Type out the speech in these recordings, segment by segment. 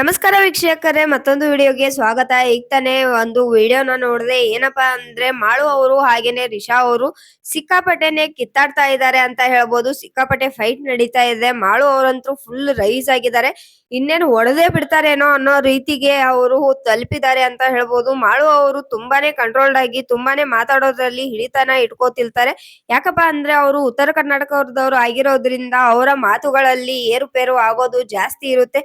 ನಮಸ್ಕಾರ ವೀಕ್ಷಕರೇ, ಮತ್ತೊಂದು ವಿಡಿಯೋಗೆ ಸ್ವಾಗತ. ಈಗ ತಾನೇ ಒಂದು ವಿಡಿಯೋನ ನೋಡಿದೆ. ಏನಪ್ಪಾ ಅಂದ್ರೆ ಮಾಳು ಅವರು ಹಾಗೇನೆ ರಿಷಾ ಅವರು ಸಿಕ್ಕಾಪಟ್ಟೆನೆ ಕಿತ್ತಾಡ್ತಾ ಇದ್ದಾರೆ ಅಂತ ಹೇಳ್ಬೋದು. ಸಿಕ್ಕಾಪಟ್ಟೆ ಫೈಟ್ ನಡೀತಾ ಇದೆ. ಮಾಳು ಅವರಂತೂ ಫುಲ್ ರೈಸ್ ಆಗಿದ್ದಾರೆ. ಇನ್ನೇನು ಹೊಡೆದೇ ಬಿಡ್ತಾರೇನೋ ಅನ್ನೋ ರೀತಿಗೆ ಅವರು ತಲುಪಿದ್ದಾರೆ ಅಂತ ಹೇಳ್ಬೋದು. ಮಾಳು ಅವರು ತುಂಬಾನೇ ಕಂಟ್ರೋಲ್ಡ್ ಆಗಿ ತುಂಬಾನೇ ಮಾತಾಡೋದ್ರಲ್ಲಿ ಹಿಡಿತನ ಇಟ್ಕೋತಿರ್ತಾರೆ. ಯಾಕಪ್ಪ ಅಂದ್ರೆ ಅವರು ಉತ್ತರ ಕರ್ನಾಟಕದವರು ಆಗಿರೋದ್ರಿಂದ ಅವರ ಮಾತುಗಳಲ್ಲಿ ಏರುಪೇರು ಆಗೋದು ಜಾಸ್ತಿ ಇರುತ್ತೆ.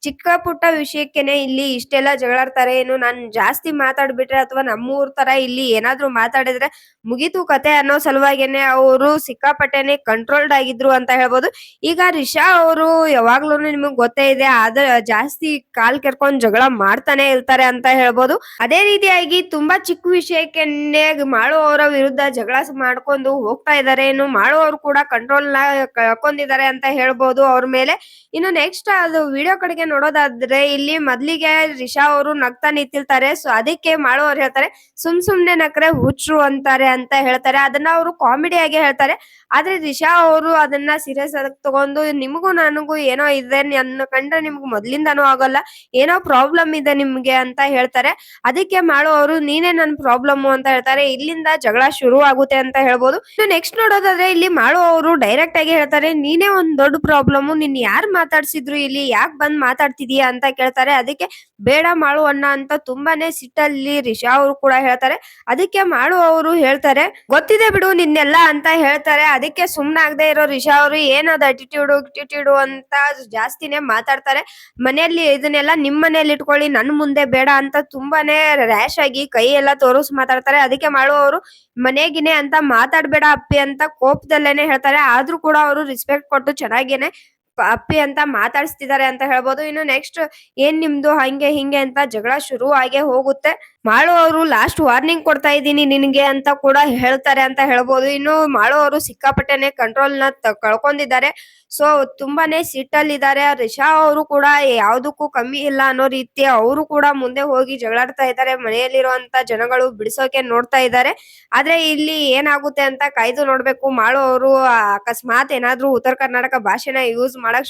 ಚಿಕ್ಕ ಪುಟ್ಟ ವಿಷಯಕ್ಕೇನೆ ಇಲ್ಲಿ ಇಷ್ಟೆಲ್ಲ ಜಗಳಾಡ್ತಾರೆ. ಏನು ನಾನ್ ಜಾಸ್ತಿ ಮಾತಾಡ್ಬಿಟ್ರೆ ಅಥವಾ ನಮ್ಮೂರ್ ತರ ಇಲ್ಲಿ ಏನಾದ್ರು ಮಾತಾಡಿದ್ರೆ ಮುಗೀತು ಕತೆ ಅನ್ನೋ ಸಲುವಾಗೇನೆ ಅವರು ಸಿಕ್ಕಾಪಟ್ಟೆನೆ ಕಂಟ್ರೋಲ್ಡ್ ಆಗಿದ್ರು ಅಂತ ಹೇಳ್ಬೋದು. ಈಗ ರಿಷಾ ಅವರು ಯಾವಾಗ್ಲೂ ನಿಮಗ್ ಗೊತ್ತೇ ಇದೆ, ಆದ್ರೆ ಜಾಸ್ತಿ ಕಾಲ್ ಕೆರ್ಕೊಂಡ್ ಜಗಳ ಮಾಡ್ತಾನೆ ಇರ್ತಾರೆ ಅಂತ ಹೇಳ್ಬೋದು. ಅದೇ ರೀತಿಯಾಗಿ ತುಂಬಾ ಚಿಕ್ಕ ವಿಷಯಕ್ಕೆನೆ ಮಾಳು ಅವರ ವಿರುದ್ಧ ಜಗಳ ಮಾಡ್ಕೊಂಡು ಹೋಗ್ತಾ ಇದ್ದಾರೆ. ಇನ್ನು ಮಾಳು ಅವರು ಕೂಡ ಕಂಟ್ರೋಲ್ ನ ಕಳ್ಕೊಂಡಿದ್ದಾರೆ ಅಂತ ಹೇಳ್ಬೋದು ಅವ್ರ ಮೇಲೆ. ಇನ್ನು ನೆಕ್ಸ್ಟ್ ಅದು ವಿಡಿಯೋ ಕಡೆಗೆ ನೋಡೋದಾದ್ರೆ ಇಲ್ಲಿ ಮೊದ್ಲಿಗೆ ರಿಷಾ ಅವರು ನಗ್ತಾ ನಿಂತಿರ್ತಾರೆ. ಸೊ ಅದಕ್ಕೆ ಮಾಳು ಅವ್ರು ಹೇಳ್ತಾರೆ, ಸುಮ್ನೆ ನಕ್ರೆ ಹುಚ್ರು ಅಂತಾರೆ ಅಂತ ಹೇಳ್ತಾರೆ. ಅದನ್ನ ಅವರು ಕಾಮಿಡಿ ಆಗಿ ಹೇಳ್ತಾರೆ. ಆದ್ರೆ ರಿಷಾ ಅವರು ಅದನ್ನ ಸೀರಿಯಸ್ ಆಗಿ ತಗೊಂಡು ನಿಮಗೂ ನನಗೂ ಏನೋ ಇದೆ, ನನ್ನ ಕಂಡ್ರೆ ನಿಮ್ಗೆ ಮೊದ್ಲಿಂದಾನು ಆಗಲ್ಲ, ಏನೋ ಪ್ರಾಬ್ಲಮ್ ಇದೆ ನಿಮ್ಗೆ ಅಂತ ಹೇಳ್ತಾರೆ. ಅದಕ್ಕೆ ಮಾಳು ಅವರು ನೀನೇ ನನ್ ಪ್ರಾಬ್ಲಮ್ ಅಂತ ಹೇಳ್ತಾರೆ. ಇಲ್ಲಿಂದ ಜಗಳ ಶುರು ಆಗುತ್ತೆ ಅಂತ ಹೇಳ್ಬೋದು. ನೆಕ್ಸ್ಟ್ ನೋಡೋದಾದ್ರೆ ಇಲ್ಲಿ ಮಾಳು ಅವರು ಡೈರೆಕ್ಟ್ ಆಗಿ ಹೇಳ್ತಾರೆ, ನೀನೇ ಒಂದ್ ದೊಡ್ಡ ಪ್ರಾಬ್ಲಮ್, ನಿನ್ ಯಾರ್ ಮಾತಾಡ್ಸಿದ್ರು, ಇಲ್ಲಿ ಯಾಕೆ ಬಂದ್ ಮಾತಾಡ್ತಿದೀಯ ಅಂತ ಕೇಳ್ತಾರೆ. ಅದಕ್ಕೆ ಬೇಡ ಮಾಳು ಅಣ್ಣ ಅಂತ ತುಂಬಾನೇ ಸಿಟ್ಟಲ್ಲಿ ರಿಷಾ ಅವರು ಕೂಡ ಹೇಳ್ತಾರೆ. ಅದಕ್ಕೆ ಮಾಳು ಅವರು ಹೇಳ್ತಾರೆ, ಗೊತ್ತಿದೆ ಬಿಡು ನಿನ್ನೆಲ್ಲ ಅಂತ ಹೇಳ್ತಾರೆ. ಅದಕ್ಕೆ ಸುಮ್ನಾಗದೆ ಇರೋ ರಿಷಾ ಅವರು ಏನದ ಅಟಿಟ್ಯೂಡ್ ಅಂತ ಜಾಸ್ತಿನೇ ಮಾತಾಡ್ತಾರೆ. ಮನೆಯಲ್ಲಿ ಇದನ್ನೆಲ್ಲ ನಿಮ್ ಮನೇಲಿ ಇಟ್ಕೊಳ್ಳಿ, ನನ್ ಮುಂದೆ ಬೇಡ ಅಂತ ತುಂಬಾನೇ ರ್ಯಾಶ್ ಆಗಿ ಕೈ ಎಲ್ಲ ತೋರಿಸ್ ಮಾತಾಡ್ತಾರೆ. ಅದಕ್ಕೆ ಮಾಳು ಅವರು ಮನೆಗಿನೇ ಅಂತ ಮಾತಾಡ್ಬೇಡ ಅಪ್ಪಿ ಅಂತ ಕೋಪದಲ್ಲೇನೆ ಹೇಳ್ತಾರೆ. ಆದ್ರೂ ಕೂಡ ಅವರು ರೆಸ್ಪೆಕ್ಟ್ ಕೊಟ್ಟು ಚೆನ್ನಾಗೇನೆ ಅಪ್ಪಿ ಅಂತ ಮಾತಾಡಿಸ್ತಿದ್ದಾರೆ ಅಂತ ಹೇಳ್ಬೋದು. ಇನ್ನು ನೆಕ್ಸ್ಟ್ ಏನ್ ನಿಮ್ದು ಹಂಗೆ ಹಿಂಗೆ ಅಂತ ಜಗಳ ಶುರು ಆಗೇ ಹೋಗುತ್ತೆ. ಮಾಳು ಅವರು ಲಾಸ್ಟ್ ವಾರ್ನಿಂಗ್ ಕೊಡ್ತಾ ಇದ್ದೀನಿ ನಿನ್ಗೆ ಅಂತ ಕೂಡ ಹೇಳ್ತಾರೆ ಅಂತ ಹೇಳ್ಬೋದು. ಇನ್ನು ಮಾಳು ಅವರು ಸಿಕ್ಕಾಪಟ್ಟೆನೆ ಕಂಟ್ರೋಲ್ ನ ಕಳ್ಕೊಂಡಿದ್ದಾರೆ. ಸೊ ತುಂಬಾನೇ ಸಿಟ್ಟಲ್ಲಿದ್ದಾರೆ. ರಿಷಾ ಅವರು ಕೂಡ ಯಾವ್ದಕ್ಕೂ ಕಮ್ಮಿ ಇಲ್ಲ ಅನ್ನೋ ರೀತಿ ಅವರು ಕೂಡ ಮುಂದೆ ಹೋಗಿ ಜಗಳಾಡ್ತಾ ಇದ್ದಾರೆ. ಮನೆಯಲ್ಲಿರುವಂತ ಜನಗಳು ಬಿಡಿಸೋಕೆ ನೋಡ್ತಾ ಇದ್ದಾರೆ. ಆದ್ರೆ ಇಲ್ಲಿ ಏನಾಗುತ್ತೆ ಅಂತ ಕಾಯ್ದು ನೋಡ್ಬೇಕು. ಮಾಳು ಅವರು ಅಕಸ್ಮಾತ್ ಏನಾದ್ರೂ ಉತ್ತರ ಕರ್ನಾಟಕ ಭಾಷೆನ ಯೂಸ್ ಮಾಡಕ್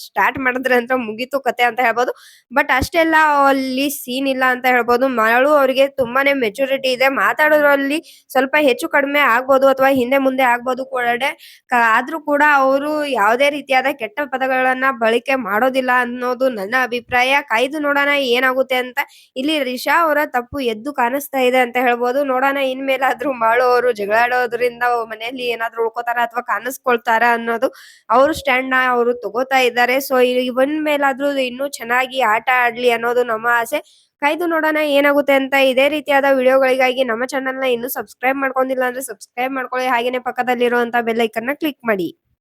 ಸ್ಟಾರ್ಟ್ ಮಾಡಿದ್ರೆ ಅಂತ ಮುಗೀತು ಕತೆ ಅಂತ ಹೇಳ್ಬೋದು. ಬಟ್ ಅಷ್ಟೆಲ್ಲ ಅಲ್ಲಿ ಸೀನ್ ಇಲ್ಲ ಅಂತ ಹೇಳ್ಬೋದು. ಮಾಳು ಅವರಿಗೆ ತುಂಬಾನೇ ಮೆಚುರಿಟಿ ಇದೆ. ಮಾತಾಡೋದ್ರಲ್ಲಿ ಸ್ವಲ್ಪ ಹೆಚ್ಚು ಕಡಿಮೆ ಆಗ್ಬೋದು ಅಥವಾ ಹಿಂದೆ ಮುಂದೆ ಆಗ್ಬೋದು ಕೂಡ. ಆದ್ರೂ ಕೂಡ ಅವರು ಯಾವುದೇ ರೀತಿಯಾದ ಕೆಟ್ಟ ಪದಗಳನ್ನ ಬಳಕೆ ಮಾಡೋದಿಲ್ಲ ಅನ್ನೋದು ನನ್ನ ಅಭಿಪ್ರಾಯ. ಕಾಯ್ದು ನೋಡೋಣ ಏನಾಗುತ್ತೆ ಅಂತ. ಇಲ್ಲಿ ರಿಷಾ ಅವರ ತಪ್ಪು ಎದ್ದು ಕಾಣಿಸ್ತಾ ಇದೆ ಅಂತ ಹೇಳ್ಬೋದು. ನೋಡೋಣ ಇನ್ಮೇಲಾದ್ರೂ ಮಾಳು ಅವರು ಜಗಳಾಡೋದ್ರಿಂದ ಮನೆಯಲ್ಲಿ ಏನಾದ್ರು ಉಳ್ಕೋತಾರ ಅಥವಾ ಕಾಣಿಸ್ಕೊಳ್ತಾರ ಅನ್ನೋದು ಅವ್ರ ಸ್ಟ್ಯಾಂಡ್ ನ ಅವರು ತಗೋತಾ ಇದ್ದಾರೆ. ಸೊ ಇವನ್ ಮೇಲಾದ್ರೂ ಇನ್ನೂ ಚೆನ್ನಾಗಿ ಆಟ ಆಡ್ಲಿ ಅನ್ನೋದು ನಮ್ಮ ಆಸೆ. ಕಾಯ್ದು ನೋಡೋಣ ಏನಾಗುತ್ತೆ ಅಂತ. ಇದೇ ರೀತಿಯಾದ ವಿಡಿಯೋಗಳಿಗಾಗಿ ನಮ್ಮ ಚಾನೆಲ್ ನ ಇನ್ನೂ ಸಬ್ಸ್ಕ್ರೈಬ್ ಮಾಡ್ಕೊಂಡಿಲ್ಲ ಅಂದ್ರೆ ಸಬ್ಸ್ಕ್ರೈಬ್ ಮಾಡ್ಕೊಳ್ಳಿ. ಹಾಗೇನೆ ಪಕ್ಕದಲ್ಲಿರುವಂತ ಬೆಲ್ ಐಕನ್ ನ ಕ್ಲಿಕ್ ಮಾಡಿ.